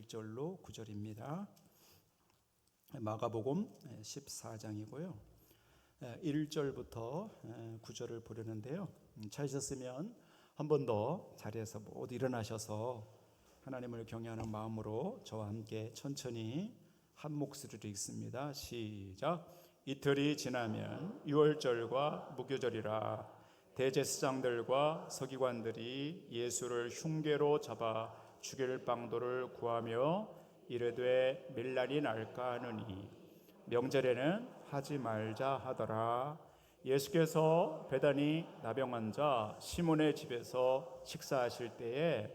1절로 9절입니다. 마가복음 14장이고요. 1절부터 9절을 보려는데요. 찾으셨으면 한 번 더 자리에서 모두 일어나셔서 하나님을 경외하는 마음으로 저와 함께 천천히 한 목소리로 읽습니다. 시작. 이틀이 지나면 유월절과 무교절이라 대제사장들과 서기관들이 예수를 흉계로 잡아 죽일 방도를 구하며 이르되 밀란이 날까 하느니 명절에는 하지 말자 하더라. 예수께서 베다니 나병 환자 시몬의 집에서 식사하실 때에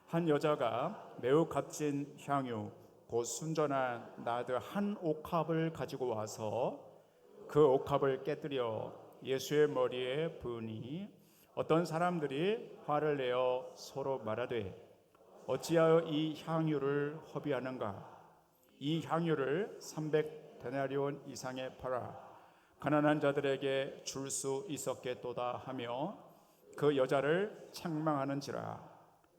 한 여자가 매우 값진 향유 곧 순전한 나드 한 옥합을 가지고 와서 그 옥합을 깨뜨려 예수의 머리에 부으니 어떤 사람들이 화를 내어 서로 말하되 어찌하여 이 향유를 허비하는가? 이 향유를 300데나리온 이상에 팔아 가난한 자들에게 줄 수 있었겠도다 하며 그 여자를 책망하는지라.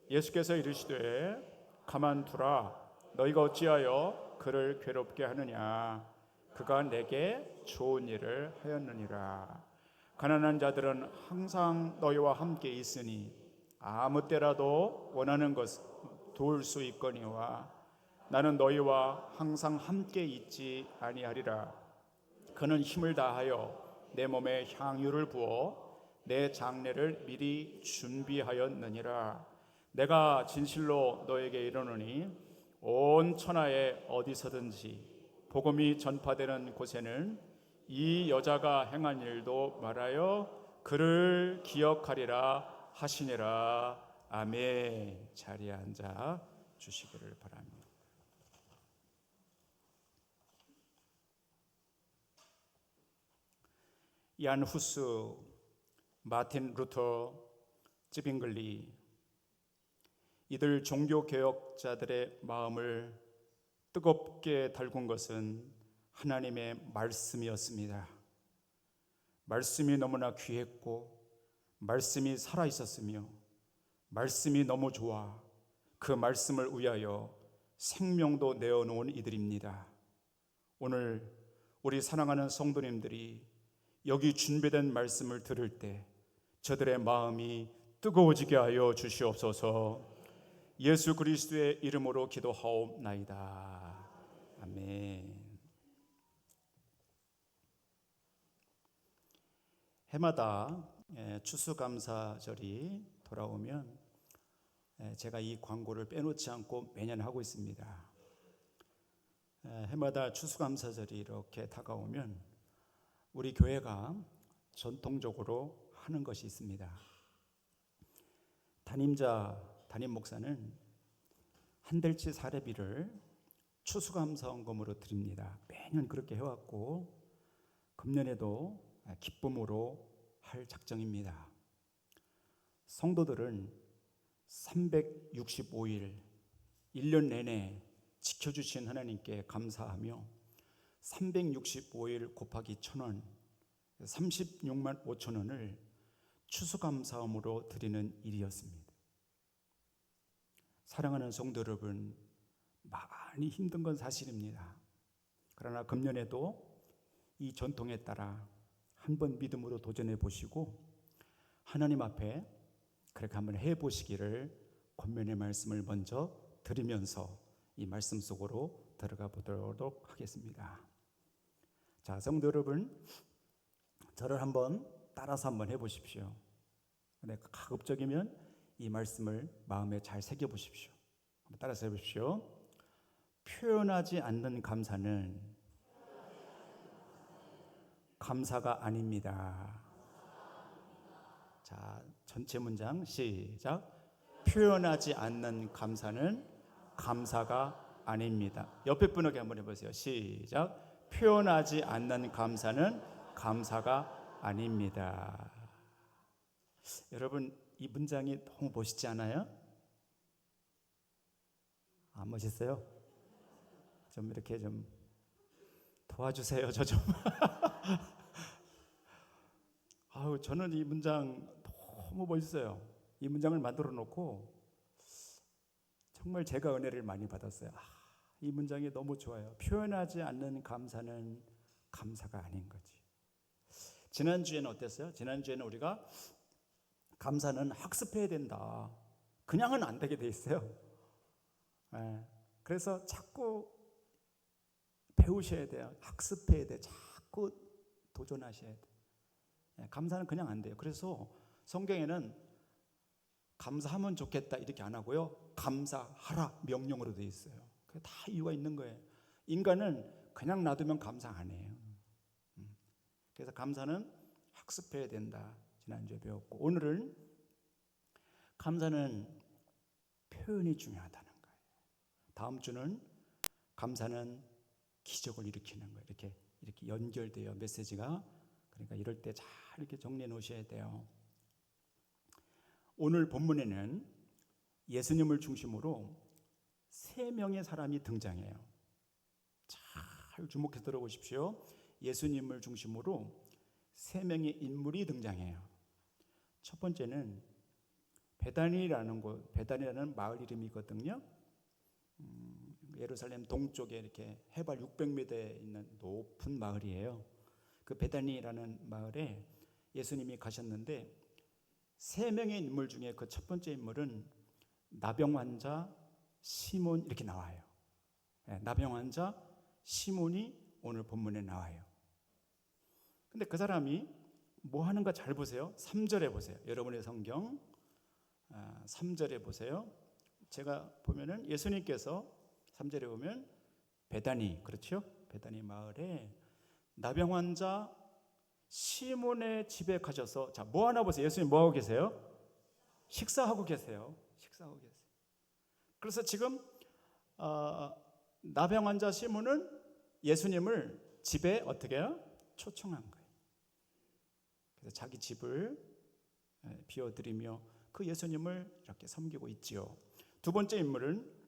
예수께서 이르시되 가만두라. 너희가 어찌하여 그를 괴롭게 하느냐? 그가 내게 좋은 일을 하였느니라. 가난한 자들은 항상 너희와 함께 있으니 아무 때라도 원하는 것을 도울 수 있거니와 나는 너희와 항상 함께 있지 아니하리라. 그는 힘을 다하여 내 몸에 향유를 부어 내 장례를 미리 준비하였느니라. 내가 진실로 너에게 이르노니 온 천하에 어디서든지 복음이 전파되는 곳에는 이 여자가 행한 일도 말하여 그를 기억하리라 하시니라. 아멘. 자리에 앉아 주시기를 바랍니다. 얀 후스, 마틴 루터, 찌빙글리 이들 종교개혁자들의 마음을 뜨겁게 달군 것은 하나님의 말씀이었습니다. 말씀이 너무나 귀했고 말씀이 살아있었으며 말씀이 너무 좋아 그 말씀을 위하여 생명도 내어놓은 이들입니다. 오늘 우리 사랑하는 성도님들이 여기 준비된 말씀을 들을 때 저들의 마음이 뜨거워지게 하여 주시옵소서. 예수 그리스도의 이름으로 기도하옵나이다. 아멘. 해마다 추수감사절이 돌아오면 제가 이 광고를 빼놓지 않고 매년 하고 있습니다. 해마다 추수감사절이 이렇게 다가오면 우리 교회가 전통적으로 하는 것이 있습니다. 담임 목사는 한 달치 사례비를 추수감사원금으로 드립니다. 매년 그렇게 해왔고 금년에도 기쁨으로 할 작정입니다. 성도들은 365일 1년 내내 지켜주신 하나님께 감사하며 365일 곱하기 1,000원 36만 5천 원을 추수감사함으로 드리는 일이었습니다. 사랑하는 성도 여러분, 많이 힘든 건 사실입니다. 그러나 금년에도 이 전통에 따라 한번 믿음으로 도전해 보시고 하나님 앞에 그렇게 한번 해보시기를 권면의 말씀을 먼저 드리면서 이 말씀 속으로 들어가 보도록 하겠습니다. 자, 성도 여러분, 저를 한번 따라서 한번 해보십시오. 근데 가급적이면 이 말씀을 마음에 잘 새겨보십시오. 한번 따라서 해보십시오. 표현하지 않는 감사는 감사가 아닙니다. 자, 전체 문장 시작. 표현하지 않는 감사는 감사가 아닙니다. 옆에 분에게 한번 해보세요. 시작. 표현하지 않는 감사는 감사가 아닙니다. 여러분, 이 문장이 너무 멋있지 않아요? 안 멋있어요? 좀 이렇게 좀 도와주세요. 저 좀. 저는 이 문장 너무 멋있어요. 이 문장을 만들어 놓고 정말 제가 은혜를 많이 받았어요. 이 문장이 너무 좋아요. 표현하지 않는 감사는 감사가 아닌 거지. 지난주에는 어땠어요? 지난주에는 우리가 감사는 학습해야 된다. 그냥은 안 되게 돼 있어요. 그래서 자꾸 배우셔야 돼요. 학습해야 돼요. 자꾸 도전하셔야 돼요. 감사는 그냥 안 돼요. 그래서 성경에는 감사하면 좋겠다 이렇게 안 하고요. 감사하라 명령으로 되어 있어요. 그게 다 이유가 있는 거예요. 인간은 그냥 놔두면 감사 안 해요. 그래서 감사는 학습해야 된다. 지난주에 배웠고, 오늘은 감사는 표현이 중요하다는 거예요. 다음 주는 감사는 기적을 일으키는 거예요. 이렇게 연결돼요, 메시지가. 그러니까 이럴 때 잘 이렇게 정리해 놓으셔야 돼요. 오늘 본문에는 예수님을 중심으로 3명의 사람이 등장해요. 잘 주목해서 들어보십시오. 예수님을 중심으로 3명의 인물이 등장해요. 첫 번째는 베다니라는 곳, 베다니라는 마을 이름이거든요. 예루살렘 동쪽에 이렇게 해발 600m에 있는 높은 마을이에요. 그 베다니라는 마을에 예수님이 가셨는데 3명의 인물 중에 그 첫 번째 인물은 나병 환자 시몬 이렇게 나와요. 나병 환자 시몬이 오늘 본문에 나와요. 근데 그 사람이 뭐 하는가 잘 보세요. 3절에 보세요. 여러분의 성경 3절에 보세요. 제가 보면은 예수님께서 3절에 보면 베다니, 그렇죠? 베다니 마을에 나병 환자 시몬의 집에 가셔서, 자, 뭐 하나 보세요. 예수님 뭐 하고 계세요? 식사하고 계세요. 식사하고 계세요. 그래서 지금 나병 환자 시몬은 예수님을 집에 어떻게 해요? 초청한 거예요. 그래서 자기 집을 비워드리며 그 예수님을 이렇게 섬기고 있지요. 두 번째 인물은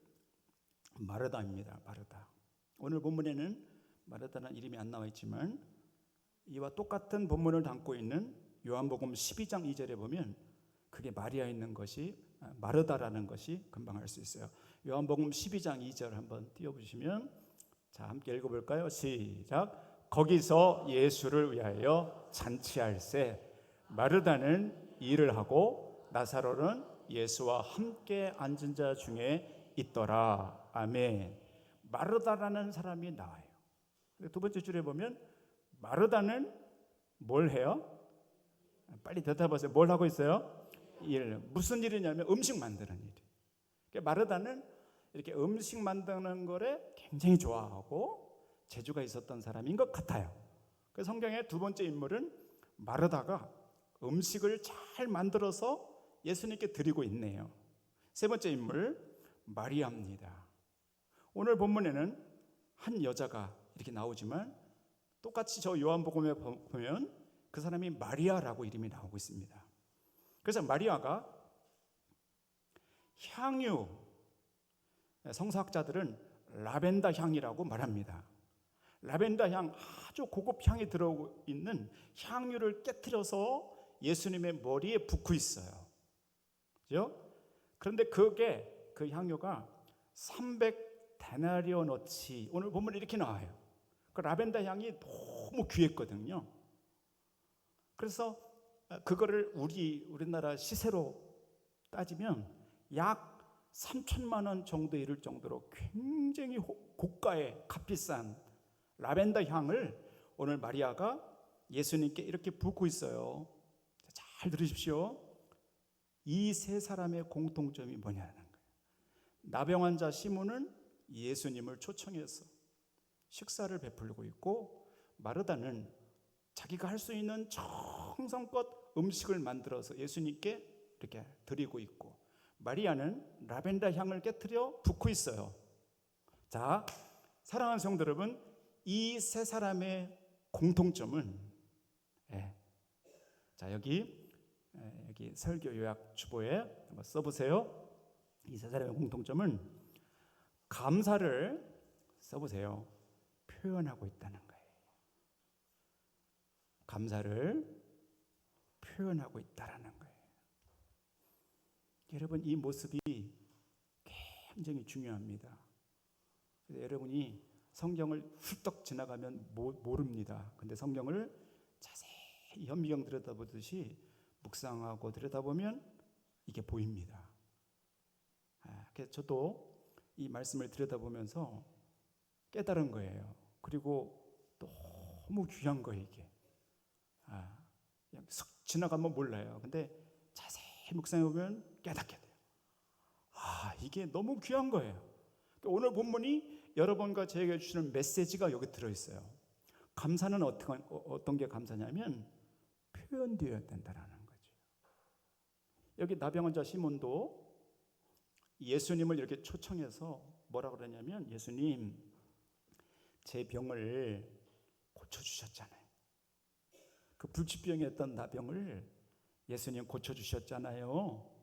마르다입니다. 마르다. 오늘 본문에는 마르다는 이름이 안 나와 있지만 이와 똑같은 본문을 담고 있는 요한복음 12장 2절에 보면 그게 마리아 있는 것이 마르다라는 것이 금방 알 수 있어요. 요한복음 12장 2절 한번 띄워보시면, 자, 함께 읽어볼까요? 시작. 거기서 예수를 위하여 잔치할세 마르다는 일을 하고 나사로는 예수와 함께 앉은 자 중에 있더라. 아멘. 마르다라는 사람이 나와요. 두 번째 줄에 보면 마르다는 뭘 해요? 빨리 대답하세요. 뭘 하고 있어요? 일. 무슨 일이냐면 음식 만드는 일. 마르다는 이렇게 음식 만드는 거를 굉장히 좋아하고 재주가 있었던 사람인 것 같아요. 그래서 성경의 두 번째 인물은 마르다가 음식을 잘 만들어서 예수님께 드리고 있네요. 세 번째 인물 마리아입니다. 오늘 본문에는 한 여자가 이렇게 나오지만 똑같이 저 요한복음에 보면 그 사람이 마리아라고 이름이 나오고 있습니다. 그래서 마리아가 향유, 성서학자들은 라벤더 향이라고 말합니다. 라벤더 향, 아주 고급 향이 들어오고 있는 향유를 깨트려서 예수님의 머리에 붓고 있어요. 그죠? 그런데 그 향유가 300데나리오너치, 오늘 본문에 이렇게 나와요. 그 라벤더 향이 너무 귀했거든요. 그래서 그거를 우리나라 시세로 따지면 약 3천만 원 정도에 이를 정도로 굉장히 고가의 값비싼 라벤더 향을 오늘 마리아가 예수님께 이렇게 붓고 있어요. 잘 들으십시오. 이 세 사람의 공통점이 뭐냐는 거예요. 나병 환자 시몬은 예수님을 초청해서 식사를 베풀고 있고, 마르다는 자기가 할 수 있는 정성껏 음식을 만들어서 예수님께 이렇게 드리고 있고, 마리아는 라벤더 향을 깨트려 붓고 있어요. 자, 사랑하는 성도 여러분, 이 세 사람의 공통점은, 자, 여기 설교 요약 주보에 한번 써보세요. 이 세 사람의 공통점은 감사를 써보세요. 표현하고 있다는 거예요. 감사를 표현하고 있다라는 거예요. 여러분, 이 모습이 굉장히 중요합니다. 여러분이 성경을 훌떡 지나가면 모릅니다. 근데 성경을 자세히 현미경 들여다보듯이 묵상하고 들여다보면 이게 보입니다. 그래서 저도 이 말씀을 들여다보면서 깨달은 거예요. 그리고 너무 귀한 거예요, 이게. 그냥 슥 지나가면 몰라요. 근데 자세히 묵상해보면 깨닫게 돼요. 이게 너무 귀한 거예요. 오늘 본문이 여러분과 저에게 주시는 메시지가 여기 들어있어요. 감사는 어떤 게 감사냐면 표현되어야 된다는 거죠. 여기 나병 환자 시몬도 예수님을 이렇게 초청해서 뭐라고 그러냐면, 예수님, 제 병을 고쳐주셨잖아요. 그 불치병이었던 나병을 예수님 고쳐주셨잖아요.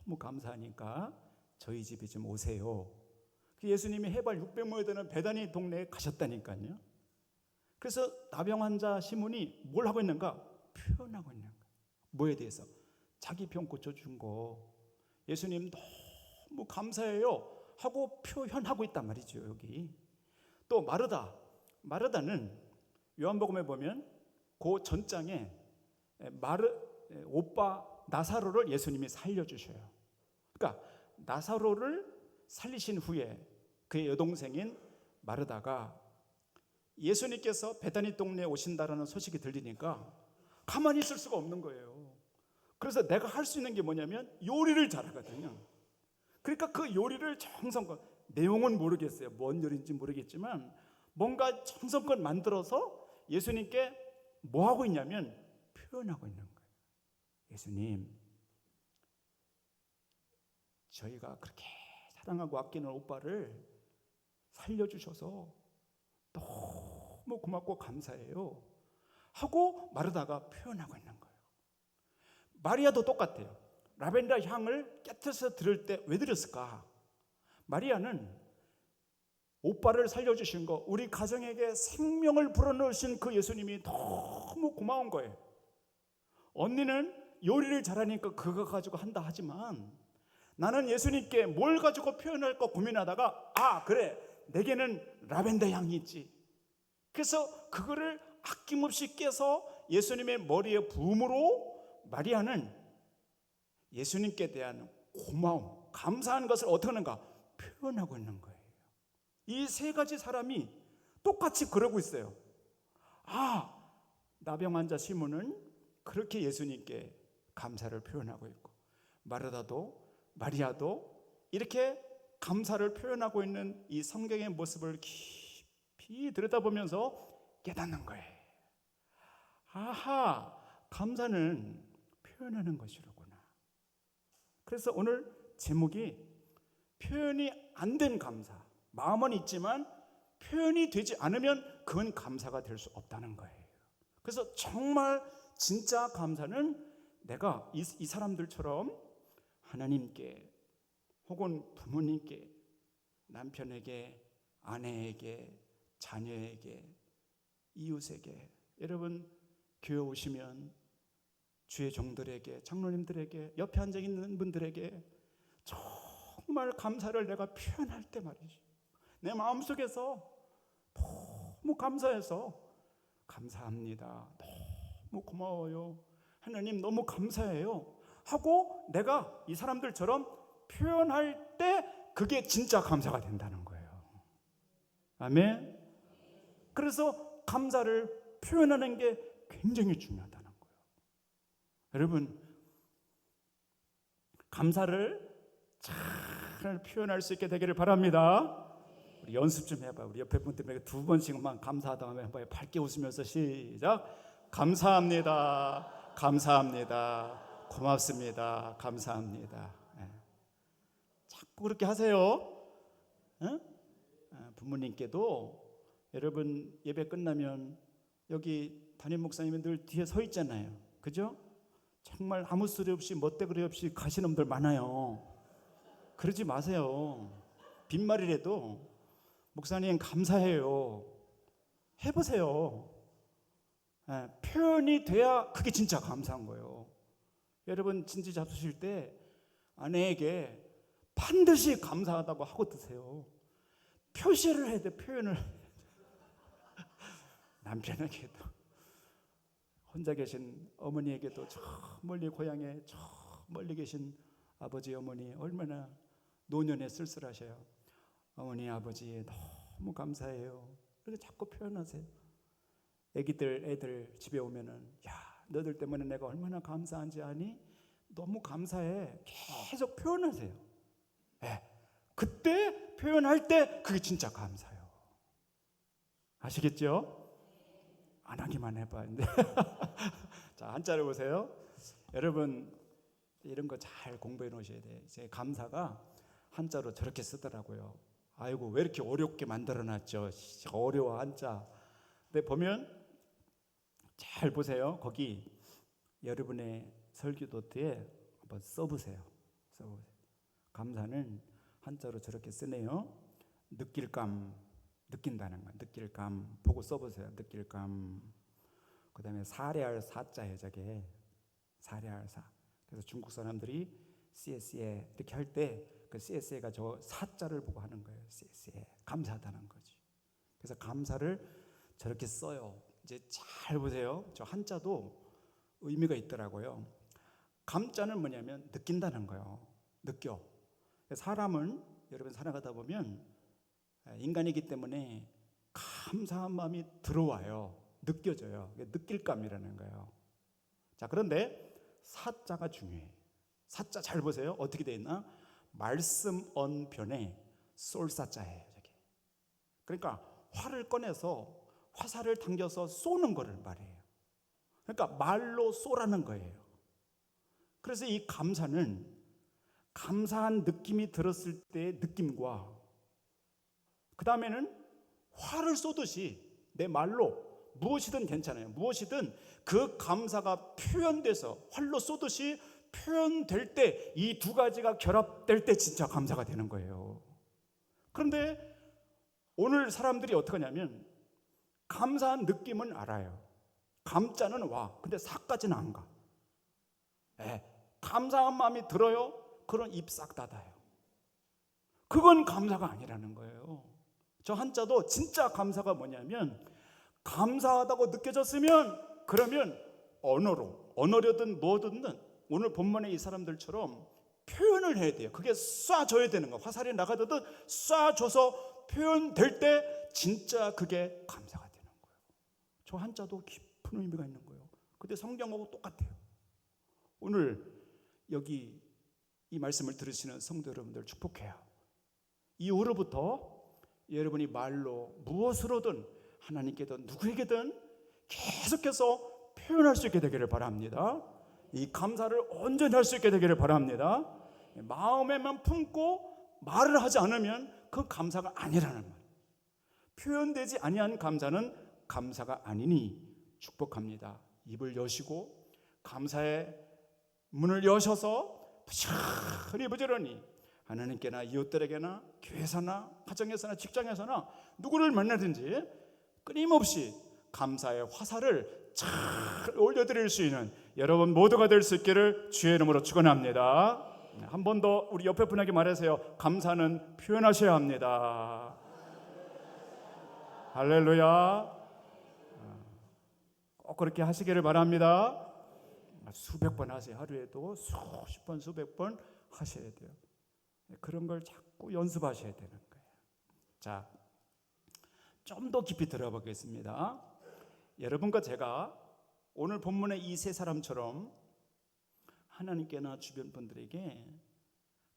너무 감사하니까 저희 집에 좀 오세요. 예수님이 해발 600모에 되는 베다니 동네에 가셨다니까요. 그래서 나병 환자 시몬이 뭘 하고 있는가? 표현하고 있는 거예요. 뭐에 대해서? 자기 병 고쳐준 거 예수님 너무 감사해요 하고 표현하고 있단 말이죠. 여기 또 마르다는 요한복음에 보면 그 전장에 오빠 나사로를 예수님이 살려주셔요. 그러니까 나사로를 살리신 후에 그의 여동생인 마르다가 예수님께서 베다니 동네에 오신다라는 소식이 들리니까 가만히 있을 수가 없는 거예요. 그래서 내가 할 수 있는 게 뭐냐면 요리를 잘하거든요. 그러니까 그 요리를 정성껏, 내용은 모르겠어요. 뭔 요리인지 모르겠지만 뭔가 정성껏 만들어서 예수님께 뭐 하고 있냐면 표현하고 있는 거예요. 예수님, 저희가 그렇게 사랑하고 아끼는 오빠를 살려주셔서 너무 고맙고 감사해요 하고 마르다가 표현하고 있는 거예요. 마리아도 똑같아요. 라벤더 향을 깨트려서 들을 때 왜 들었을까? 마리아는 오빠를 살려주신 거, 우리 가정에게 생명을 불어넣으신 그 예수님이 너무 고마운 거예요. 언니는 요리를 잘하니까 그거 가지고 한다 하지만 나는 예수님께 뭘 가지고 표현할까 고민하다가 그래, 내게는 라벤더 향이 있지. 그래서 그거를 아낌없이 깨서 예수님의 머리에 부음으로 마리아는 예수님께 대한 고마움, 감사한 것을 어떻게 하는가? 표현하고 있는 거예요. 이 세 가지 사람이 똑같이 그러고 있어요. 나병 환자 시몬은 그렇게 예수님께 감사를 표현하고 있고, 마리아도 이렇게 감사를 표현하고 있는 이 성경의 모습을 깊이 들여다보면서 깨닫는 거예요. 감사는 표현하는 것이로구나. 그래서 오늘 제목이 표현이 안 된 감사. 마음은 있지만 표현이 되지 않으면 그건 감사가 될 수 없다는 거예요. 그래서 정말 진짜 감사는 내가 이 사람들처럼 하나님께 혹은 부모님께, 남편에게, 아내에게, 자녀에게, 이웃에게, 여러분 교회 오시면 주의 종들에게, 장로님들에게, 옆에 앉아 있는 분들에게 정말 감사를 내가 표현할 때 말이죠. 내 마음속에서 너무 감사해서 감사합니다, 너무 고마워요, 하나님 너무 감사해요 하고 내가 이 사람들처럼 표현할 때 그게 진짜 감사가 된다는 거예요. 아멘. 그래서 감사를 표현하는 게 굉장히 중요하다는 거예요. 여러분, 감사를 잘 표현할 수 있게 되기를 바랍니다. 우리 연습 좀 해봐요. 우리 옆에 분들에게 2번씩만 감사하다 하면 해봐요. 밝게 웃으면서 시작. 감사합니다, 감사합니다, 고맙습니다, 감사합니다. 자꾸 그렇게 하세요. 부모님께도 여러분 예배 끝나면 여기 담임 목사님이 늘 뒤에 서 있잖아요. 그죠? 정말 아무 소리 없이 멋대가리 없이 가시는 분들 많아요. 그러지 마세요. 빈말이라도 목사님 감사해요 해보세요. 표현이 돼야 그게 진짜 감사한 거예요. 여러분 진지 잡수실 때 아내에게 반드시 감사하다고 하고 드세요. 표시를 해야 돼, 표현을. 남편에게도, 혼자 계신 어머니에게도, 저 멀리 고향에 저 멀리 계신 아버지 어머니 얼마나 노년에 쓸쓸하셔요. 어머니 아버지 너무 감사해요. 그렇게 자꾸 표현하세요. 애들 집에 오면은, 야, 너들 때문에 내가 얼마나 감사한지 아니? 너무 감사해. 계속 표현하세요. 네. 그때 표현할 때 그게 진짜 감사해요. 아시겠죠? 안 하기만 해봐. 자, 한자를 보세요. 여러분 이런 거 잘 공부해 놓으셔야 돼요. 제 감사가 한자로 저렇게 쓰더라고요. 아이고, 왜 이렇게 어렵게 만들어놨죠? 어려워, 한자. 근데 보면 잘 보세요. 거기 여러분의 설교 노트에 한번 써보세요. 감사는 한자로 저렇게 쓰네요. 느낄감, 느낀다는 거. 느낄감 보고 써보세요. 느낄감. 그 다음에 사례할 사자예요. 저게 사례할 사. 그래서 중국 사람들이 CS에 이렇게 할 때 그 CS에가 저 사자를 보고 하는 거예요. CS에 감사하다는 거지. 그래서 감사를 저렇게 써요. 이제 잘 보세요. 저 한자도 의미가 있더라고요. 감자는 뭐냐면 느낀다는 거예요. 느껴. 사람은 여러분 살아가다 보면 인간이기 때문에 감사한 마음이 들어와요. 느껴져요. 느낄감이라는 거예요. 자, 그런데 사자가 중요해요. 사자 잘 보세요. 어떻게 되어 있나? 말씀 언변에 쏠사자예요. 저게. 그러니까 활을 꺼내서 화살을 당겨서 쏘는 거를 말해요. 그러니까 말로 쏘라는 거예요. 그래서 이 감사는 감사한 느낌이 들었을 때의 느낌과 그 다음에는 활을 쏘듯이 내 말로 무엇이든 괜찮아요. 무엇이든 그 감사가 표현돼서 활로 쏘듯이 표현될 때 이 두 가지가 결합될 때 진짜 감사가 되는 거예요. 그런데 오늘 사람들이 어떻게 하냐면 감사한 느낌은 알아요. 감자는 와. 근데 사까지는 안 가. 감사한 마음이 들어요. 그런 입 싹 닫아요. 그건 감사가 아니라는 거예요. 저 한자도 진짜 감사가 뭐냐면 감사하다고 느껴졌으면 그러면 언어로든 뭐든 오늘 본문의 이 사람들처럼 표현을 해야 돼요. 그게 쏴줘야 되는 거예요. 화살이 나가듯 쏴줘서 표현될 때 진짜 그게 감사가 되는 거예요. 저 한자도 깊은 의미가 있는 거예요. 근데 성경하고 똑같아요. 오늘 여기 이 말씀을 들으시는 성도 여러분들 축복해요. 이후로부터 여러분이 말로 무엇으로든 하나님께든 누구에게든 계속해서 표현할 수 있게 되기를 바랍니다. 이 감사를 온전히 할 수 있게 되기를 바랍니다. 마음에만 품고 말을 하지 않으면 그 감사가 아니라는 말. 표현되지 아니한 감사는 감사가 아니니 축복합니다. 입을 여시고 감사의 문을 여셔서 부지런히 하나님께나 이웃들에게나 교회에서나 가정에서나 직장에서나 누구를 만나든지 끊임없이 감사의 화살을 잘 올려드릴 수 있는 여러분 모두가 될 수 있기를 주의 이름으로 축원합니다. 한 번 더 우리 옆에 분에게 말하세요. 감사는 표현하셔야 합니다. 할렐루야. 꼭 그렇게 하시기를 바랍니다. 수백 번 하세요. 하루에도 수십 번 수백 번 하셔야 돼요. 그런 걸 자꾸 연습하셔야 되는 거예요. 자, 좀 더 깊이 들어보겠습니다. 여러분과 제가 오늘 본문의 이 세 사람처럼 하나님께나 주변 분들에게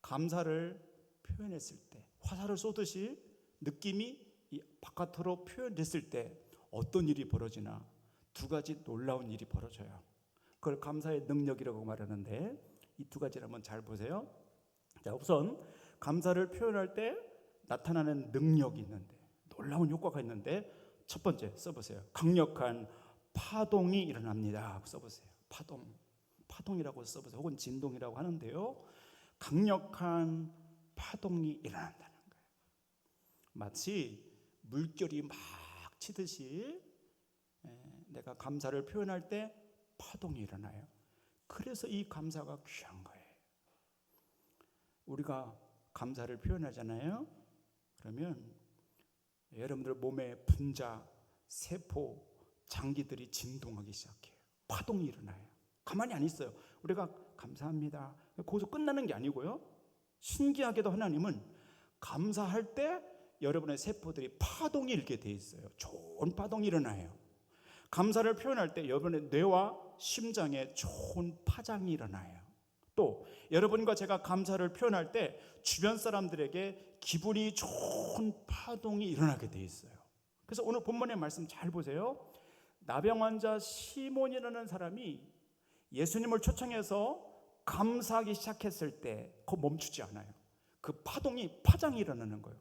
감사를 표현했을 때 화살을 쏘듯이 느낌이 바깥으로 표현됐을 때 어떤 일이 벌어지나 두 가지 놀라운 일이 벌어져요. 그걸 감사의 능력이라고 말하는데 이 두 가지를 한번 잘 보세요. 자, 우선 감사를 표현할 때 나타나는 능력이 있는데 놀라운 효과가 있는데 첫 번째 써보세요. 강력한 파동이 일어납니다. 써보세요. 파동이라고 써보세요. 혹은 진동이라고 하는데요. 강력한 파동이 일어난다는 거예요. 마치 물결이 막 치듯이 내가 감사를 표현할 때 파동이 일어나요. 그래서 이 감사가 귀한 거예요. 우리가 감사를 표현하잖아요. 그러면 여러분들 몸의 분자, 세포, 장기들이 진동하기 시작해요. 파동이 일어나요. 가만히 안 있어요. 우리가 감사합니다, 거기서 끝나는 게 아니고요. 신기하게도 하나님은 감사할 때 여러분의 세포들이 파동이 일게 돼 있어요. 좋은 파동이 일어나요. 감사를 표현할 때 여러분의 뇌와 심장에 좋은 파장이 일어나요. 또 여러분과 제가 감사를 표현할 때 주변 사람들에게 기분이 좋은 파동이 일어나게 돼 있어요. 그래서 오늘 본문의 말씀 잘 보세요. 나병 환자 시몬이라는 사람이 예수님을 초청해서 감사하기 시작했을 때 그거 멈추지 않아요. 그 파장이 일어나는 거예요.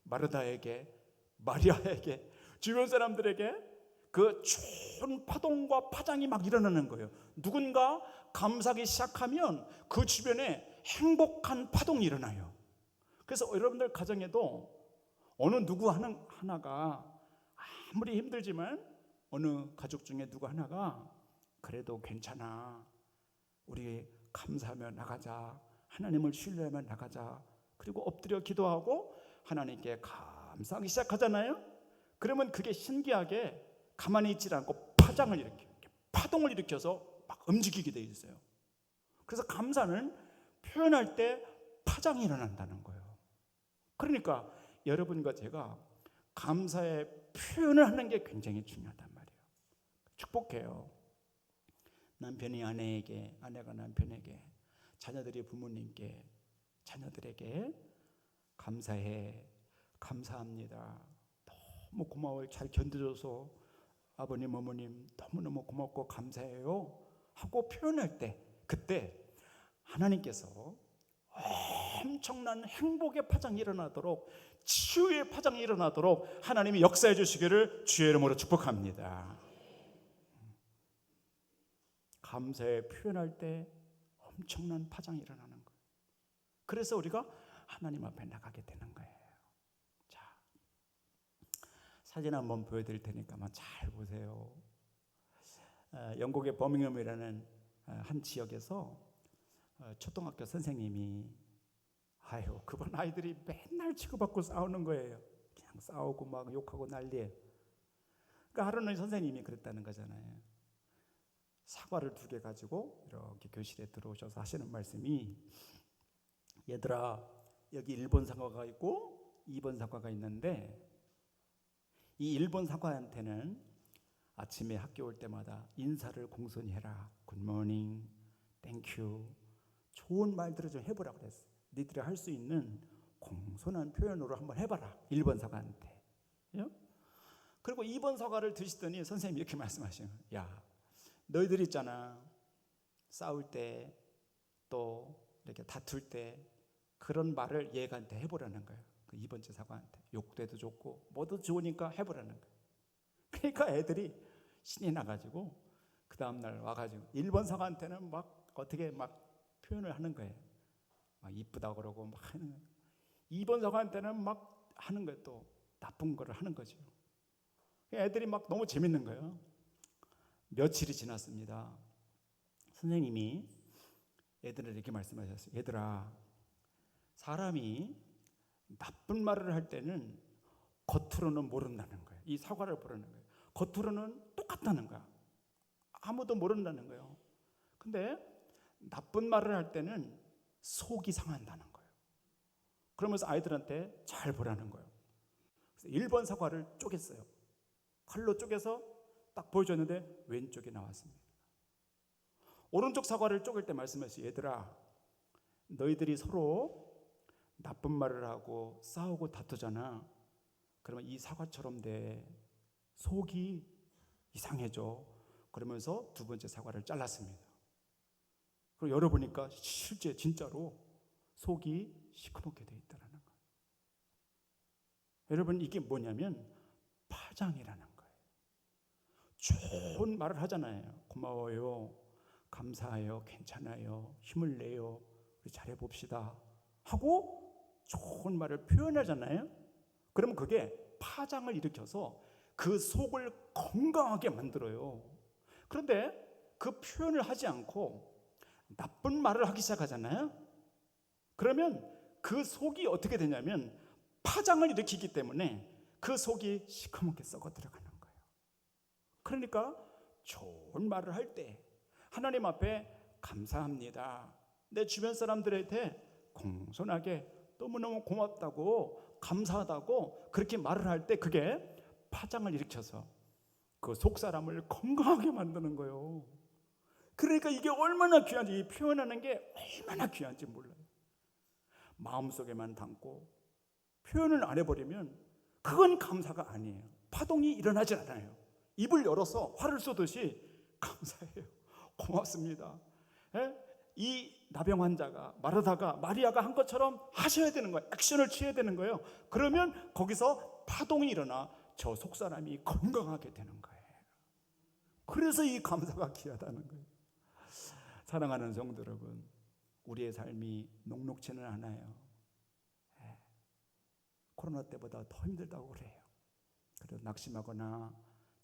마르다에게, 마리아에게, 주변 사람들에게 그 좋은 파동과 파장이 막 일어나는 거예요. 누군가 감사하기 시작하면 그 주변에 행복한 파동이 일어나요. 그래서 여러분들 가정에도 어느 누구 하나가 아무리 힘들지만 어느 가족 중에 누구 하나가 그래도 괜찮아, 우리 감사하며 나가자, 하나님을 신뢰하며 나가자, 그리고 엎드려 기도하고 하나님께 감사하기 시작하잖아요. 그러면 그게 신기하게 가만히 있지 않고 파장을 일으켜요. 파동을 일으켜서 막 움직이게 돼 있어요. 그래서 감사는 표현할 때 파장이 일어난다는 거예요. 그러니까 여러분과 제가 감사의 표현을 하는 게 굉장히 중요하단 말이에요. 축복해요. 남편이 아내에게, 아내가 남편에게, 자녀들이 부모님께, 자녀들에게 감사해, 감사합니다, 너무 고마워요, 잘 견뎌줘서 아버님 어머님 너무너무 고맙고 감사해요 하고 표현할 때, 그때 하나님께서 엄청난 행복의 파장이 일어나도록, 치유의 파장이 일어나도록 하나님이 역사해 주시기를 주의 이름으로 축복합니다. 감사에 표현할 때 엄청난 파장이 일어나는 거예요. 그래서 우리가 하나님 앞에 나가게 되는 거예요. 자, 사진 한번 보여드릴 테니까 잘 보세요. 영국의 버밍엄이라는 한 지역에서 초등학교 선생님이, 그분 아이들이 맨날 치고받고 싸우는 거예요. 그냥 싸우고 막 욕하고 난리예요. 그러니까 하루는 선생님이 그랬다는 거잖아요. 사과를 2개 가지고 이렇게 교실에 들어오셔서 하시는 말씀이, 얘들아, 여기 1번 사과가 있고 2번 사과가 있는데, 이 1번 사과한테는 아침에 학교 올 때마다 인사를 공손히 해라. 굿모닝, 땡큐, 좋은 말들을 좀 해보라고 그랬어. 니들이 할 수 있는 공손한 표현으로 한번 해봐라, 1번 사과한테. 그리고 2번 사과를 드시더니 선생님이 이렇게 말씀하시는 거예요. 야, 너희들 있잖아, 싸울 때 또 이렇게 다툴 때 그런 말을 얘한테 해보라는 거예요. 그 2번째 사과한테 욕도 해도 좋고 뭐도 좋으니까 해보라는 거예요. 그러니까 애들이 신이 나가지고 그 다음날 와가지고 1번 사과한테는 막 어떻게 막 표현을 하는 거예요. 막 이쁘다 그러고 막 하는 거예요. 2번 사과한테는 막 하는 거예요. 또 나쁜 거를 하는 거죠. 애들이 막 너무 재밌는 거예요. 며칠이 지났습니다. 선생님이 애들에게 이렇게 말씀하셨어요. 얘들아, 사람이 나쁜 말을 할 때는 겉으로는 모른다는 거예요. 이 사과를 보라는 거예요. 겉으로는 똑같다는 거야. 아무도 모른다는 거예요. 근데 나쁜 말을 할 때는 속이 상한다는 거예요. 그러면서 아이들한테 잘 보라는 거예요. 그래서 1번 사과를 쪼갰어요. 칼로 쪼개서 딱 보여줬는데 왼쪽이 나왔습니다. 오른쪽 사과를 쪼갤 때 말씀하셨어요. 얘들아, 너희들이 서로 나쁜 말을 하고 싸우고 다투잖아. 그러면 이 사과처럼 돼. 속이 이상해져. 그러면서 2번째 사과를 잘랐습니다. 그리고 열어보니까 실제 진짜로 속이 시커멓게 돼 있다는 거예요. 여러분, 이게 뭐냐면 파장이라는 거예요. 좋은 말을 하잖아요. 고마워요, 감사해요, 괜찮아요, 힘을 내요, 우리 잘해봅시다 하고 좋은 말을 표현하잖아요. 그러면 그게 파장을 일으켜서 그 속을 건강하게 만들어요. 그런데 그 표현을 하지 않고 나쁜 말을 하기 시작하잖아요. 그러면 그 속이 어떻게 되냐면 파장을 일으키기 때문에 그 속이 시커멓게 썩어 들어가는 거예요. 그러니까 좋은 말을 할 때 하나님 앞에 감사합니다, 내 주변 사람들한테 공손하게 너무너무 고맙다고 감사하다고 그렇게 말을 할 때 그게 파장을 일으켜서 그 속 사람을 건강하게 만드는 거예요. 그러니까 이게 얼마나 귀한지, 표현하는 게 얼마나 귀한지 몰라요. 마음속에만 담고 표현을 안 해버리면 그건 감사가 아니에요. 파동이 일어나지 않아요. 입을 열어서 화를 쏘듯이 감사해요, 고맙습니다, 이 나병 환자가 말하다가 마리아가 한 것처럼 하셔야 되는 거예요. 액션을 취해야 되는 거예요. 그러면 거기서 파동이 일어나 저 속사람이 건강하게 되는 거예요. 그래서 이 감사가 귀하다는 거예요. 사랑하는 성도 여러분, 우리의 삶이 녹록지는 않아요. 코로나 때보다 더 힘들다고 그래요. 그래서 낙심하거나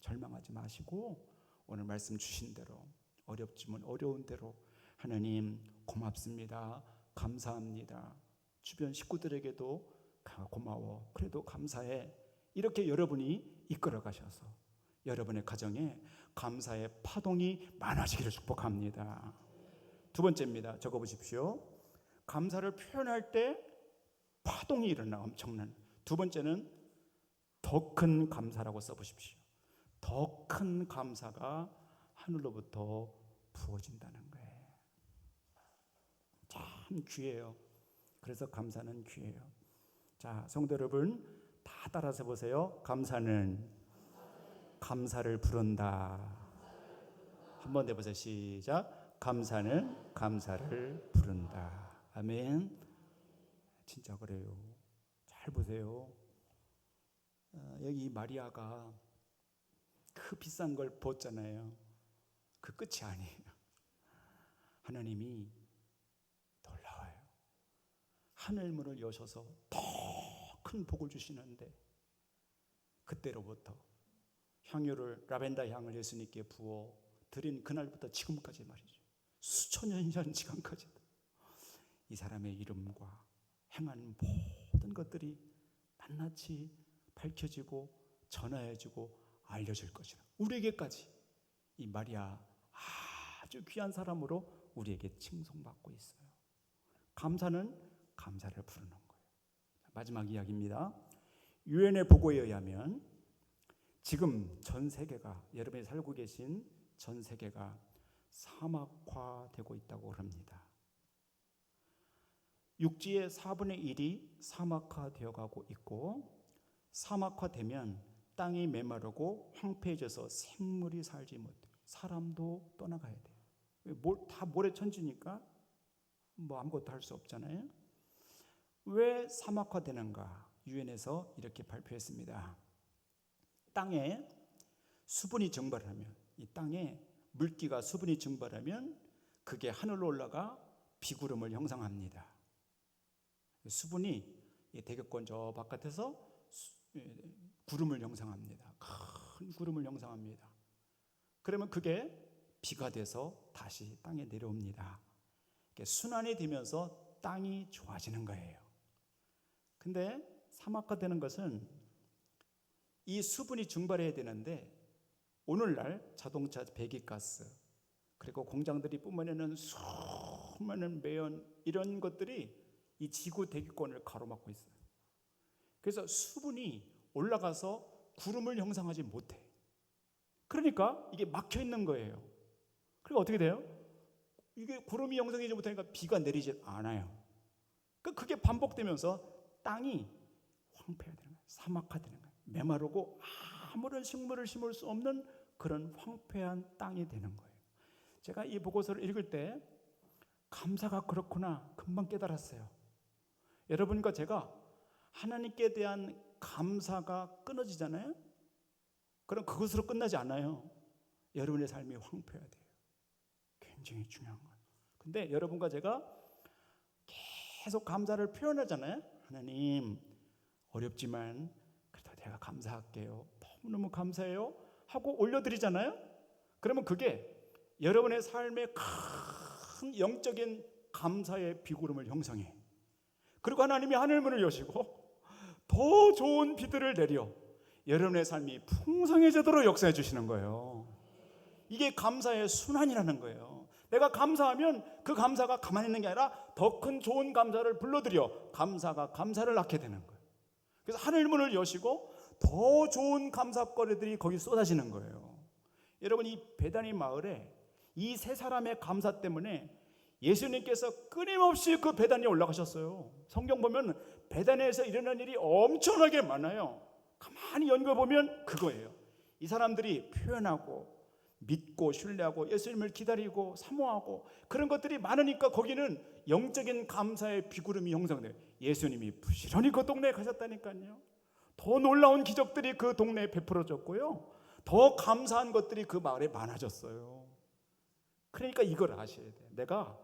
절망하지 마시고 오늘 말씀 주신 대로 어렵지만 어려운 대로 하나님 고맙습니다, 감사합니다, 주변 식구들에게도 고마워, 그래도 감사해, 이렇게 여러분이 이끌어 가셔서 여러분의 가정에 감사의 파동이 많아지기를 축복합니다. 두 번째입니다. 적어보십시오. 감사를 표현할 때 파동이 일어나 엄청난. 두 번째는 더 큰 감사라고 써보십시오. 더 큰 감사가 하늘로부터 부어진다는 거예요. 참 귀해요. 그래서 감사는 귀해요. 자, 성도 여러분 다 따라서 보세요. 감사는 감사를 부른다. 한번 해보세요. 시작. 감사는 감사를 부른다. 아멘. 진짜 그래요. 잘 보세요. 여기 마리아가 그 비싼 걸 벗잖아요. 그 끝이 아니에요. 하나님이 놀라워요. 하늘 문을 여셔서 더 큰 복을 주시는데 그때로부터 향유를, 라벤더 향을 예수님께 부어 드린 그날부터 지금까지 말이죠, 수천년 전 지금까지도 이 사람의 이름과 행한 모든 것들이 낱낱이 밝혀지고 전하여지고 알려질 것이라. 우리에게까지 이 마리아 아주 귀한 사람으로 우리에게 칭송받고 있어요. 감사는 감사를 부르는 거예요. 마지막 이야기입니다. 유엔의 보고에 의하면 지금 전 세계가, 여러분이 살고 계신 전 세계가 사막화되고 있다고 합니다. 육지의 4분의 1이 사막화되어 가고 있고, 사막화되면 땅이 메마르고 황폐해져서 생물이 살지 못해요. 사람도 떠나가야 돼요. 다 모래천지니까 뭐 아무것도 할 수 없잖아요. 왜 사막화되는가? 유엔에서 이렇게 발표했습니다. 땅에 수분이 증발하면, 이 땅에 물기가 수분이 증발하면 그게 하늘로 올라가 비구름을 형성합니다. 수분이 대기권 저 바깥에서 구름을 형성합니다. 큰 구름을 형성합니다. 그러면 그게 비가 돼서 다시 땅에 내려옵니다. 순환이 되면서 땅이 좋아지는 거예요. 근데 사막화되는 것은 이 수분이 증발해야 되는데, 오늘날 자동차 배기가스, 그리고 공장들이 뿜어내는 수많은 매연, 이런 것들이 이 지구 대기권을 가로막고 있어요. 그래서 수분이 올라가서 구름을 형성하지 못해. 그러니까 이게 막혀 있는 거예요. 그리고 어떻게 돼요? 이게 구름이 형성되지 못하니까 비가 내리지 않아요. 그게 반복되면서 땅이 황폐화되는 거예요. 사막화되는 거예요. 메마르고 아무런 식물을 심을 수 없는 그런 황폐한 땅이 되는 거예요. 제가 이 보고서를 읽을 때 감사가 그렇구나 금방 깨달았어요. 여러분과 제가 하나님께 대한 감사가 끊어지잖아요. 그럼 그것으로 끝나지 않아요. 여러분의 삶이 황폐화돼요. 굉장히 중요한 거예요. 근데 여러분과 제가 계속 감사를 표현하잖아요. 하나님, 어렵지만 그래도 내가 감사할게요, 너무너무 감사해요 하고 올려드리잖아요. 그러면 그게 여러분의 삶에 큰 영적인 감사의 비구름을 형성해. 그리고 하나님이 하늘문을 여시고 더 좋은 비들을 내려 여러분의 삶이 풍성해지도록 역사해 주시는 거예요. 이게 감사의 순환이라는 거예요. 내가 감사하면 그 감사가 가만히 있는 게 아니라 더 큰 좋은 감사를 불러들여 감사가 감사를 낳게 되는 거예요. 그래서 하늘문을 여시고 더 좋은 감사거리들이 거기 쏟아지는 거예요. 여러분, 이 베다니 마을에 이 세 사람의 감사 때문에 예수님께서 끊임없이 그 베다니에 올라가셨어요. 성경 보면 베다니에서 일어난 일이 엄청나게 많아요. 가만히 연구해 보면 그거예요. 이 사람들이 표현하고 믿고 신뢰하고 예수님을 기다리고 사모하고 그런 것들이 많으니까 거기는 영적인 감사의 비구름이 형성돼요. 예수님이 부지런히 그 동네에 가셨다니까요. 더 놀라운 기적들이 그 동네에 베풀어졌고요. 더 감사한 것들이 그 마을에 많아졌어요. 그러니까 이걸 아셔야 돼요. 내가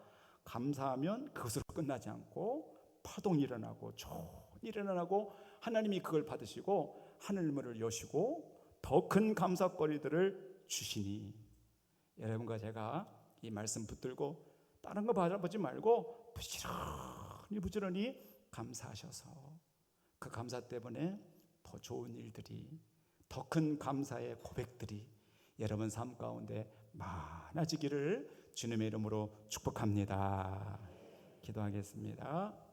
감사하면 그것으로 끝나지 않고 파동이 일어나고 좋은 일이 일어나고 하나님이 그걸 받으시고 하늘문을 여시고 더 큰 감사거리들을 주시니, 여러분과 제가 이 말씀 붙들고 다른 거 바라보지 말고 부지런히 감사하셔서 그 감사 때문에 더 좋은 일들이, 더 큰 감사의 고백들이 여러분 삶 가운데 많아지기를 주님의 이름으로 축복합니다. 기도하겠습니다.